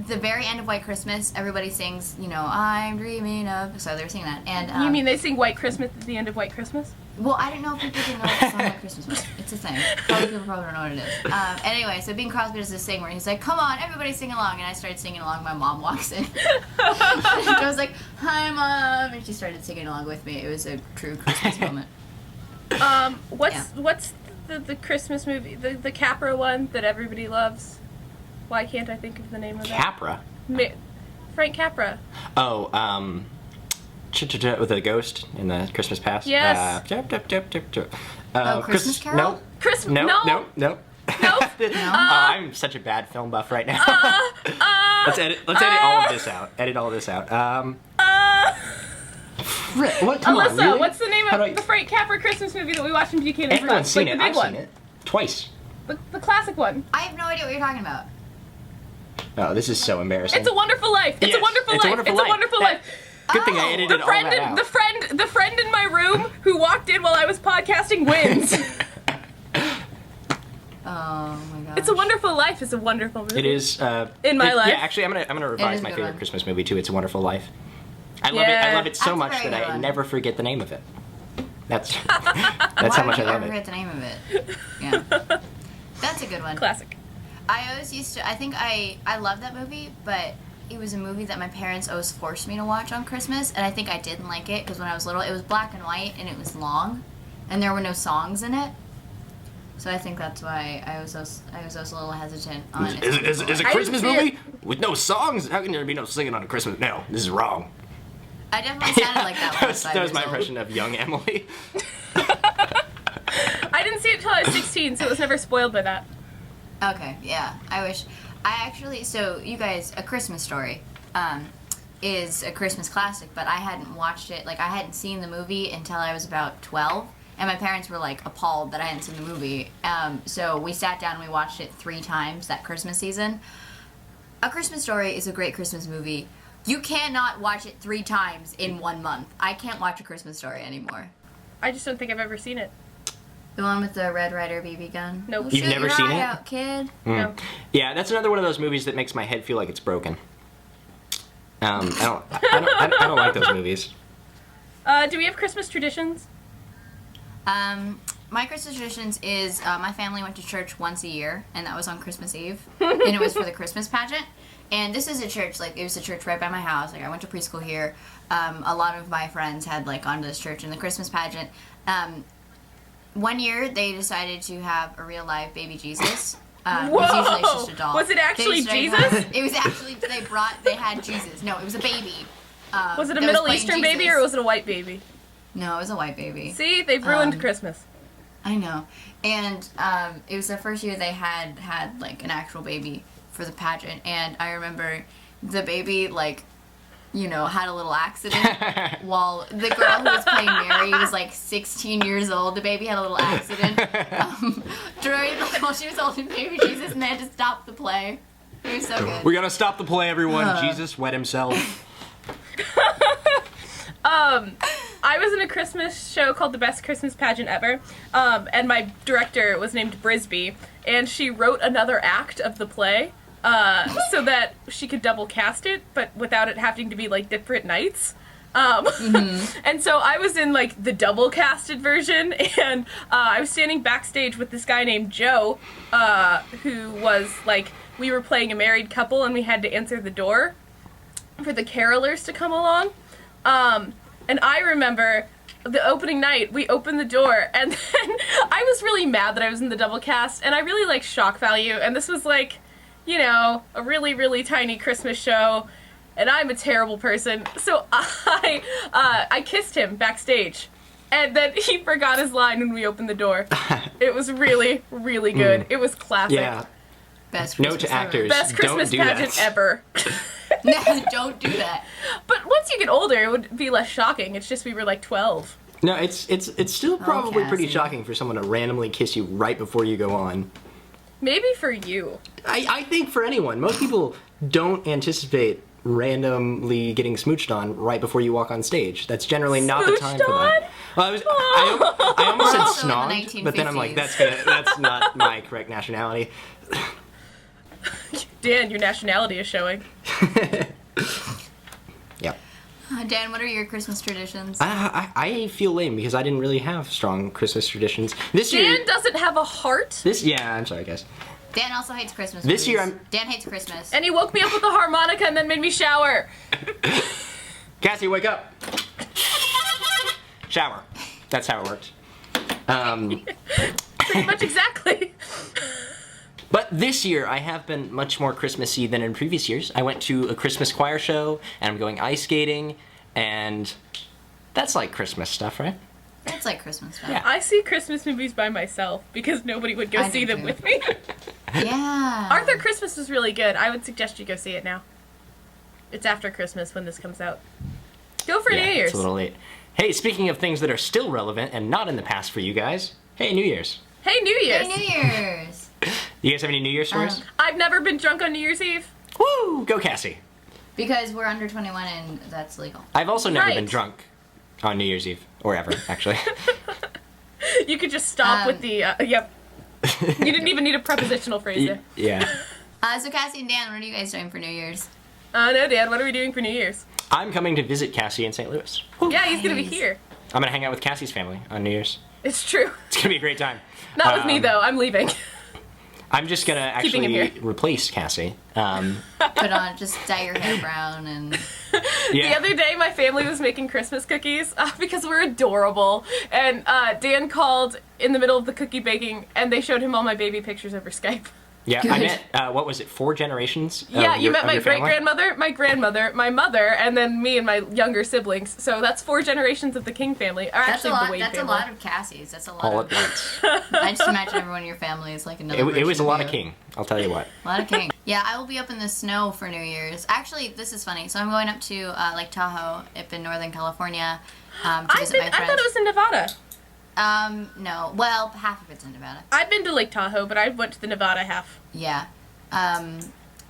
The very end of White Christmas, everybody sings, I'm dreaming of. So they were singing that. And You mean they sing White Christmas at the end of White Christmas? well, I didn't know if people didn't know what the song White Christmas was. It's a thing. People probably don't know what it is. Anyway, so Bing Crosby does this thing where he's like, come on, everybody sing along. And I started singing along. My mom walks in. I was like, hi, Mom. And she started singing along with me. It was a true Christmas moment. What's the Christmas movie, the Capra one that everybody loves? Why can't I think of the name of it? Capra? Frank Capra. Oh, with the ghost in the Christmas Past? Yes. Christmas Carol? No. No. No. I'm such a bad film buff right now. Let's edit all of this out. Edit all of this out. What? Come on, Alyssa, really? what's the name of the Frank Capra Christmas movie that we watched in Buchanan? Everyone's seen like it. the big I've one. seen it. Twice. The classic one. I have no idea what you're talking about. Oh, this is so embarrassing. It's a Wonderful Life. It's Yes, a Wonderful It's a Life. Wonderful It's a Life. Wonderful That- Life. Good thing I edited The all that out. the friend in my room who walked in while I was podcasting wins. Oh, my God. It's a Wonderful Life is a wonderful movie. It is. In my life. Yeah, actually, I'm gonna revise a my good favorite one. Christmas movie too. It's a Wonderful Life. I love it. I love it so That's a much very that good I one. never forget the name of it. That's Why how much I would you love ever it. forget the name of it? Yeah. That's a good one. Classic. I always used to, I think I love that movie, but it was a movie that my parents always forced me to watch on Christmas, and I think I didn't like it because when I was little, it was black and white and it was long, and there were no songs in it. So I think that's why I was also a little hesitant on it. Is a I Christmas didn't see movie with no songs? How can there be no singing on a Christmas? No, this is wrong. I definitely sounded like that when I was 5 That was years my old. impression of young Emily. I didn't see it till I was 16, so it was never spoiled by that. Okay, yeah. So you guys, A Christmas Story is a Christmas classic, but I hadn't watched it, like I hadn't seen the movie until I was about 12, and my parents were like appalled that I hadn't seen the movie. So we sat down and we watched it 3 times that Christmas season. A Christmas Story is a great Christmas movie. You cannot watch it 3 times in 1 month. I can't watch A Christmas Story anymore. I just don't think I've ever seen it. The one with the Red Ryder BB gun? Nope. Well, You've shoot never your seen eye it? out, kid. No. Yeah, that's another one of those movies that makes my head feel like it's broken. I don't like those movies. Do we have Christmas traditions? My Christmas traditions is my family went to church once a year, and that was on Christmas Eve, and it was for the Christmas pageant. And this is a church, like, it was a church right by my house. Like, I went to preschool here. A lot of my friends had, like, gone to this church in the Christmas pageant. One year, they decided to have a real live baby Jesus. Because usually it's just a doll. Was it actually Jesus? It was actually, they had Jesus. No, it was a baby. Was it a that Middle playing Eastern baby Jesus. or was it a white baby? No, it was a white baby. See, they've ruined Christmas. I know. And it was the first year they had like an actual baby for the pageant, and I remember the baby, like, you know, had a little accident while the girl who was playing Mary was like 16 years old. The baby had a little accident during, like, while she was holding baby Jesus, and they had to stop the play. It was so good. We're gonna stop the play, everyone. Jesus wet himself. I was in a Christmas show called The Best Christmas Pageant Ever, and my director was named Brisby, and she wrote another act of the play so that she could double cast it, but without it having to be, like, different nights. And so I was in, like, the double casted version, and I was standing backstage with this guy named Joe, who was, like, we were playing a married couple, and we had to answer the door for the carolers to come along. And I remember the opening night, we opened the door, and then I was really mad that I was in the double cast, and I really like shock value, and this was like, you know, a really, really tiny Christmas show, and I'm a terrible person, so I kissed him backstage, and then he forgot his line when we opened the door. It was really, really good. It was classic. Yeah. Best Note Christmas to actors. Best Christmas don't do pageant that. ever. No, don't do that. But once you get older, it would be less shocking. It's just we were like 12. No, it's still probably pretty Cassie. shocking for someone to randomly kiss you right before you go on. Maybe for you. I think for anyone. Most people don't anticipate randomly getting smooched on right before you walk on stage. That's generally not the time for that. Well, I almost said Also in the snogged, but then I'm like, 1950s. that's not my correct nationality. Dan, your nationality is showing. Yep. Dan, what are your Christmas traditions? I feel lame because I didn't really have strong Christmas traditions. This year. Dan doesn't have a heart. Yeah, I'm sorry, guys. Dan also hates Christmas. This year movies. Dan hates Christmas. And he woke me up with a harmonica and then made me shower. Cassie, wake up. Shower. That's how it works. Pretty much exactly. But this year, I have been much more Christmassy than in previous years. I went to a Christmas choir show, and I'm going ice skating, and that's like Christmas stuff, right? That's like Christmas stuff. Yeah. I see Christmas movies by myself because nobody would go I see do them too. with me. Yeah. Arthur Christmas is really good. I would suggest you go see it now. It's after Christmas when this comes out. Go for New Year's. It's a little late. Hey, speaking of things that are still relevant and not in the past for you guys, hey, New Year's. Hey, New Year's. Hey, New Year's. You guys have any New Year's stories? I've never been drunk on New Year's Eve. Woo! Go, Cassie. Because we're under 21 and that's legal. I've also never Right. been drunk on New Year's Eve, or ever, actually. You could just stop with the, yep. You didn't even need a prepositional phrase there. Yeah. So Cassie and Dan, what are you guys doing for New Year's? No, Dan, what are we doing for New Year's? I'm coming to visit Cassie in St. Louis. Woo. Yeah, he's gonna be Nice. here. I'm gonna hang out with Cassie's family on New Year's. It's true. It's gonna be a great time. Not with me, though. I'm leaving. I'm just gonna Keeping him actually here. replace Cassie. Put on, just dye your hair brown and Yeah. The other day, my family was making Christmas cookies because we're adorable. And Dan called in the middle of the cookie baking, and they showed him all my baby pictures over Skype. Yeah, Good. I met, what was it, 4 generations? Yeah, you met of my your family? great-grandmother, my grandmother, my mother, and then me and my younger siblings. So that's 4 generations of the King family. Or That's actually a lot. the Wade That's family. a lot of Cassies. That's a lot. All of, at once. I just imagine everyone in your family is like another. It was a version lot of you. King, I'll tell you what. A lot of King. Yeah, I will be up in the snow for New Year's. Actually, this is funny. So I'm going up to Lake Tahoe up in Northern California to visit my I friends. thought it was in Nevada. No. Well, half of it's in Nevada. I've been to Lake Tahoe, but I went to the Nevada half. Yeah.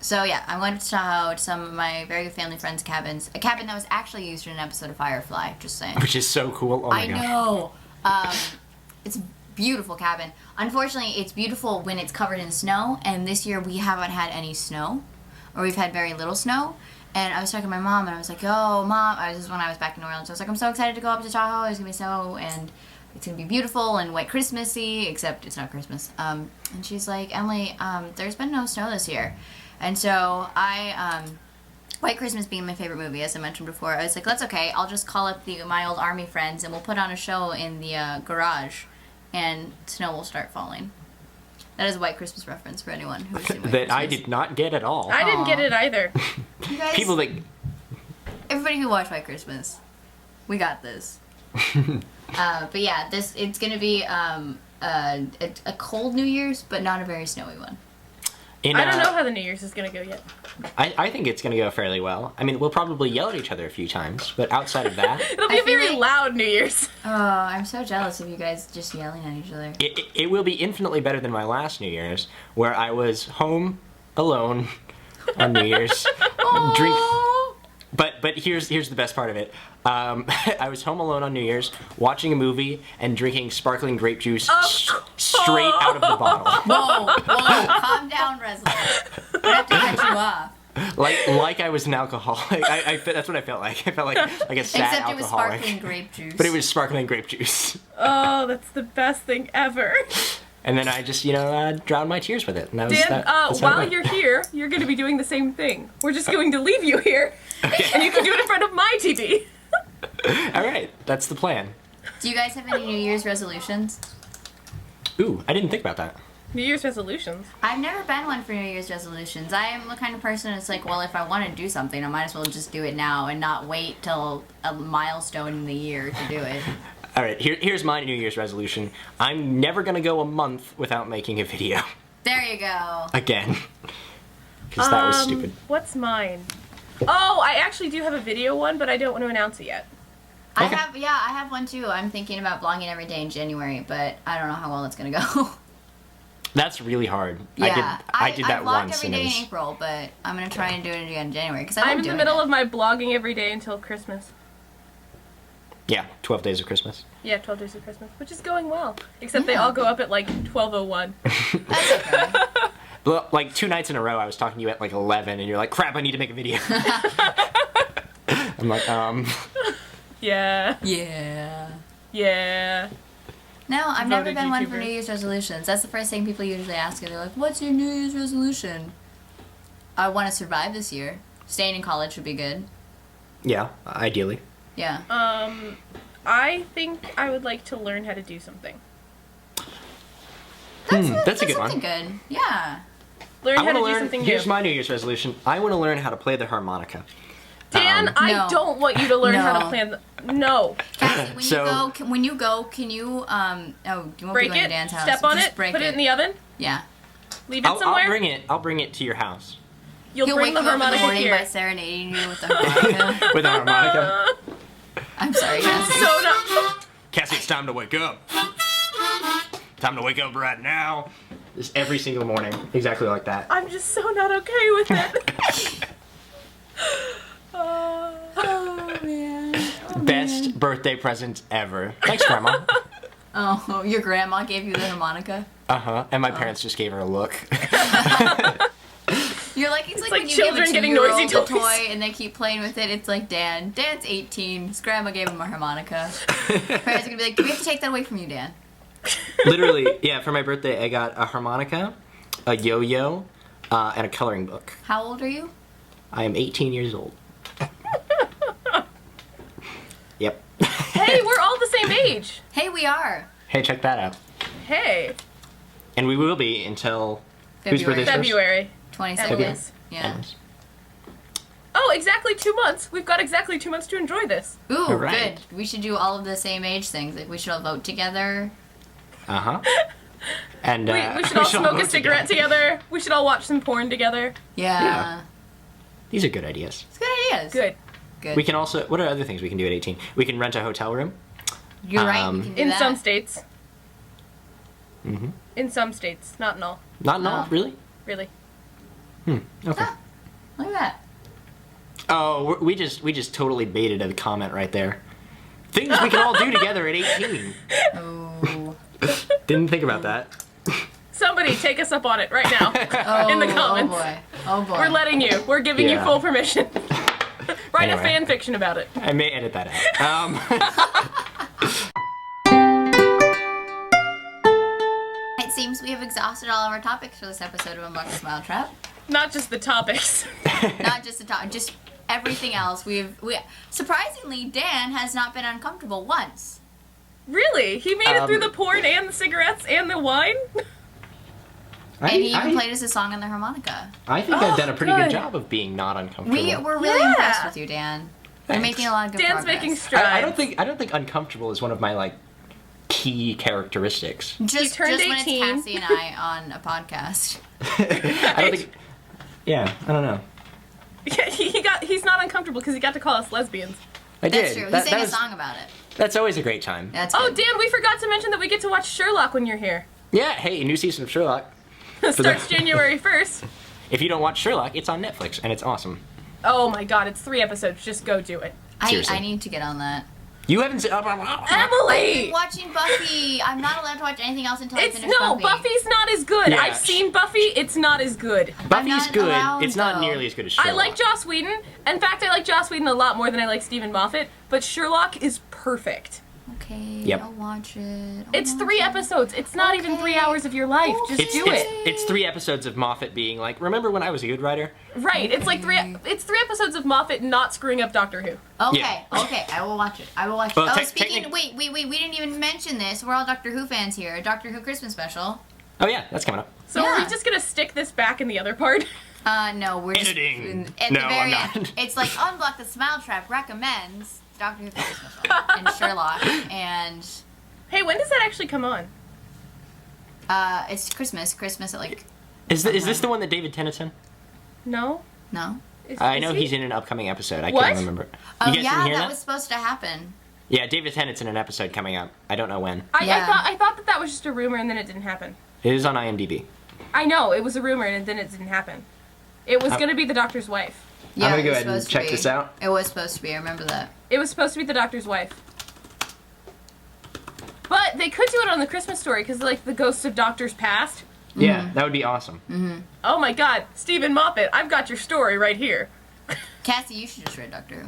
So yeah, I went to Tahoe to some of my very good family friends' cabins. A cabin that was actually used in an episode of Firefly. Just saying. Which is so cool. Oh my I gosh. know. It's a beautiful cabin. Unfortunately, it's beautiful when it's covered in snow, and this year we haven't had any snow, or we've had very little snow. And I was talking to my mom, and I was like, "Oh, Mom!" This is when I was back in New Orleans. I was like, "I'm so excited to go up to Tahoe. There's gonna be snow, and it's gonna be beautiful and white Christmassy, except it's not Christmas." And she's like, "Emily, there's been no snow this year," and so White Christmas being my favorite movie, as I mentioned before, I was like, that's okay. I'll just call up my old army friends, and we'll put on a show in the garage, and snow will start falling. That is a White Christmas reference for anyone who's seen White That Christmas. I did not get at all. I didn't Aw. get it either. You guys, People that... everybody who watched White Christmas, we got this. But yeah, it's gonna be a cold New Year's, but not a very snowy one. I don't know how the New Year's is going to go yet. I think it's going to go fairly well. I mean, we'll probably yell at each other a few times, but outside of that... It'll be I a very feel like- loud New Year's. Oh, I'm so jealous of you guys just yelling at each other. It will be infinitely better than my last New Year's, where I was home alone on New Year's. Drink. But here's the best part of it. I was home alone on New Year's, watching a movie and drinking sparkling grape juice straight out of the bottle. Whoa, calm down, Resler. I have to cut you off. Like I was an alcoholic. That's what I felt like. I felt like a sad Except it was alcoholic. sparkling grape juice. But it was sparkling grape juice. Oh, that's the best thing ever. And then I just, drowned my tears with it. And that was Dan, that's how it while went. you're here, you're going to be doing the same thing. We're just going to leave you here, and you can do it in front of my TV. All right, that's the plan. Do you guys have any New Year's resolutions? Ooh, I didn't think about that. New Year's resolutions. I've never been one for New Year's resolutions. I am the kind of person that's like, well, if I want to do something, I might as well just do it now and not wait till a milestone in the year to do it. All right, here's my New Year's resolution. I'm never going to go a month without making a video. There you go. Again. Because that was stupid. What's mine? Oh, I actually do have a video one, but I don't want to announce it yet. I Okay. have one too. I'm thinking about vlogging every day in January, but I don't know how well it's gonna go. That's really hard. Yeah, I did that I vlogged once. every And it day in was, April, but I'm gonna try and do it again in January because I'm in the middle of my blogging every day until Christmas. yeah, 12 Days of Christmas. Yeah, 12 Days of Christmas, which is going well. Except they all go up at like 12:01. That's okay. Well, like 2 nights in a row, I was talking to you at like 11, and you're like, crap, I need to make a video. I'm like, Yeah. Yeah. Yeah. No, I've never Voted been one for YouTuber. New Year's resolutions. That's the first thing people usually ask you. They're like, "What's your New Year's resolution?" I want to survive this year. Staying in college would be good. yeah, ideally. Yeah. I think I would like to learn how to do something. That's a good one. something good. Yeah. Learn I how want to to do learn. something Here's new. my New Year's resolution. I want to learn how to play the harmonica. Dan, I No. don't want you to learn how to No. plan the... No. Cassie, when So- you go, can you oh, you won't be Break going to it, Dan's house. step on Just it, break put it in the oven, Yeah. leave it I'll somewhere. I'll bring it to your house You'll He'll bring wake the you up in the harmonica morning here. by serenading you with the harmonica. with a harmonica. I'm sorry, Cassie. So not... Cassie, it's time to wake up. Time to wake up right now. Just every single morning, exactly like that. I'm just so not okay with it. Oh, man. Best birthday present ever. Thanks, Grandma. Oh, your grandma gave you the harmonica? And my parents just gave her a look. You're like, it's like like when you children give a getting 2-year-old noisy a toys. toy and they keep playing with it. It's like Dan. Dan's 18. His grandma gave him a harmonica. Parents are gonna be like, do we have to take that away from you, Dan? Literally, yeah, for my birthday, I got a harmonica, a yo-yo, and a coloring book. How old are you? I am 18 years old. Yep. Hey, we're all the same age. Hey, we are. Hey, check that out. Hey. And we will be until... Whose February. birthday's first? February. 22nd. February. Yeah. Anyways. Oh, exactly 2 months. We've got exactly 2 months to enjoy this. Ooh, Alright. good. We should do all of the same age things. Like, we should all vote together. Uh-huh. And We should all smoke a vote cigarette together. We should all watch some porn together. Yeah. Yeah. These are good ideas. It's good ideas. Good. Good. We can also... What are other things we can do at 18? We can rent a hotel room. You're right. We can do In that. some states. Mm-hmm. In some states. Not in all. Not in all, No. really? Really. Okay. Ah, look at that. Oh, we just totally baited a comment right there. Things we can all do together at 18. Oh. Didn't think about that. Somebody take us up on it right now. Oh, In the comments. Oh boy. Oh boy. We're letting you. We're giving you Yeah. full permission. Write Anyway. a fan fiction about it. I may edit that out. It seems we have exhausted all of our topics for this episode of Unblock the Smile Trap. Not just the topics. Not just the top, just everything else. We surprisingly, Dan has not been uncomfortable once. Really? He made it through the porn and the cigarettes and the wine? And he even played us a song on the harmonica. I think I've done a pretty good good. job of being not uncomfortable. We're really Yeah. impressed with you, Dan. You're Thanks. making a lot of good Dan's progress. making strides. I don't think uncomfortable is one of my like key characteristics. Just turned when it's 18. Cassie and I on a podcast. I don't think. Yeah, I don't know. Yeah, he's not uncomfortable because he got to call us lesbians. I That's did. true. That, he sang that a was, song about it. That's always a great time. That's Oh, good. Dan, we forgot to mention that we get to watch Sherlock when you're here. Yeah. Hey, new season of Sherlock. Starts January 1st. If you don't watch Sherlock, it's on Netflix and it's awesome. Oh my god, it's 3 episodes. Just go do it. Seriously. I need to get on that. You haven't seen. Emily! Watching Buffy. I'm not allowed to watch anything else until I It's finish no, Buffy. Buffy's not as good. Yeah. I've seen Buffy, it's not as good. Buffy's not good. allowed, It's not though. nearly as good as Sherlock. I like Joss Whedon. In fact, I like Joss Whedon a lot more than I like Stephen Moffat, but Sherlock is perfect. Okay, Yep. I'll watch it. It's 3 episodes. It's not even Okay. 3 hours of your life. Just It's, do it's, it. it's 3 episodes of Moffat being like, remember when I was a good writer? Right. It's like 3 episodes of Moffat not screwing up Doctor Who. Okay, Yeah. okay, I will watch it. I will watch Well, it. Oh, tec- speaking. technic- Wait, we didn't even mention this. We're all Doctor Who fans here. A Doctor Who Christmas special. Oh yeah, that's coming up. So are Yeah. we just gonna stick this back in the other part? No, we're Editing. just at No, the very I'm not. end. It's like Unblock the Smile Trap recommends Doctor Who Christmas special and Sherlock and Hey, when does that actually come on? it's Christmas at like Is this the one that David Tennant's in? No. no. I Is know he? he's in an upcoming episode. I What? can't remember. You Oh guys yeah, didn't hear that that? was supposed to happen. Yeah, David Tennant's in an episode coming up. I don't know when. Yeah. I thought that was just a rumor and then it didn't happen. It is on IMDb. I know it was a rumor and then it didn't happen. It was gonna be the Doctor's wife. Yeah, gonna it go was ahead and supposed to check be. this out. It was supposed to be. I remember that. It was supposed to be the Doctor's wife. But they could do it on the Christmas story because like the ghosts of doctors past. Yeah, that would be awesome. Oh my God, Stephen Moffat, I've got your story right here. Cassie, you should just read Doctor Who.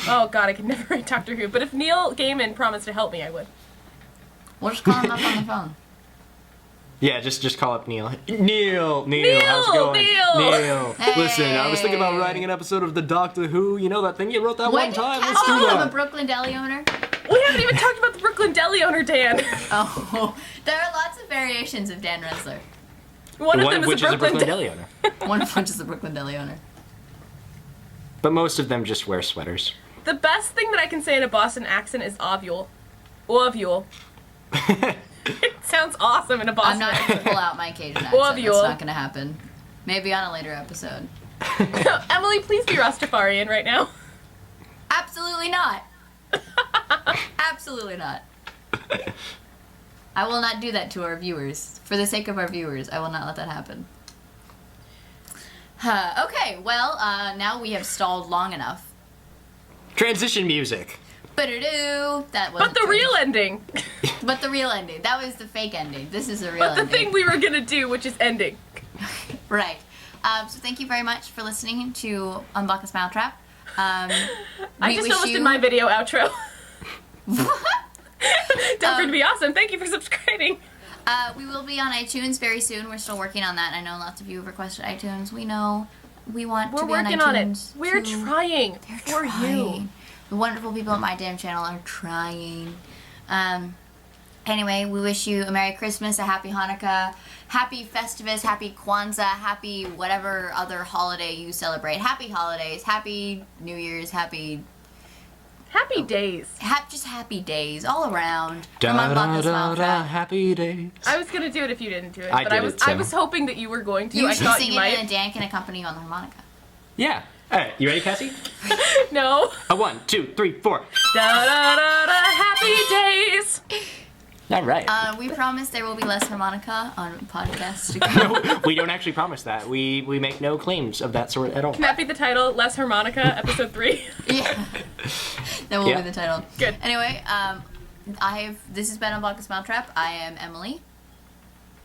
Oh God, I could never write Doctor Who. But if Neil Gaiman promised to help me, I would. We'll just call him up on the phone. Yeah, just call up Neil. Neil, how's it going? Neil! Hey. Listen, I was thinking about writing an episode of the Doctor Who. You know that thing you wrote that What one did time? Cassie Let's do become a that. Brooklyn deli owner? We haven't even talked about the Brooklyn Deli owner, Dan. Oh, there are lots of variations of Dan Rensler. One of them Which is a Brooklyn deli owner. One of which is the Brooklyn deli owner. But most of them just wear sweaters. The best thing that I can say in a Boston accent is ovule. Ovule. It sounds awesome in a Boston I'm not accent. going to pull out my Cajun accent. That's Ovule. not going to happen. Maybe on a later episode. Emily, please be Rastafarian right now. Absolutely not. Absolutely not. I will not do that to our viewers. For the sake of our viewers, I will not let that happen. Okay, well, now we have stalled long enough. Transition music. Ba-da-doo. That was. But the real ending. But the real ending. That was the fake ending. This is the real But the ending. thing we were gonna do, which is ending. Right. So thank you very much for listening to Unblock the Smile Trap. I We just wish posted you- my video outro. Don't forget to be awesome. Thank you for subscribing. We will be on iTunes very soon. We're still working on that. I know lots of you have requested iTunes. We know. We want We're to be on working on it. iTunes. We're too. trying They're for you. trying. The wonderful people at my damn channel are trying. Anyway, we wish you a Merry Christmas, a Happy Hanukkah, Happy Festivus, Happy Kwanzaa, Happy whatever other holiday you celebrate. Happy holidays, Happy New Year's, Happy days. just happy days all around. Da From Unblock da the da da, Smiletrap. happy days. I was gonna do it if you didn't do it, I but did I was it, too. I was hoping that you were going to. You I should thought sing you it and might. then Dan can accompany you on the harmonica. Yeah. All right, you ready, Cassie? No. A 1, 2, 3, 4. Da da da da. Happy days. All right. We promise there will be less harmonica on podcasts to come. No, we don't actually promise that. We make no claims of that sort at all. Can that be the title? Less Harmonica, episode 3. Yeah. That will Yeah. be the title. Good. Anyway, this has been Unblock the Smiletrap. I am Emily.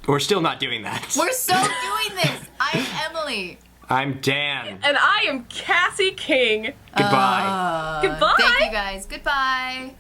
We're still not doing that. We're so doing this! I am Emily. I'm Dan. And I am Cassie King. Goodbye. Goodbye. Thank you guys. Goodbye.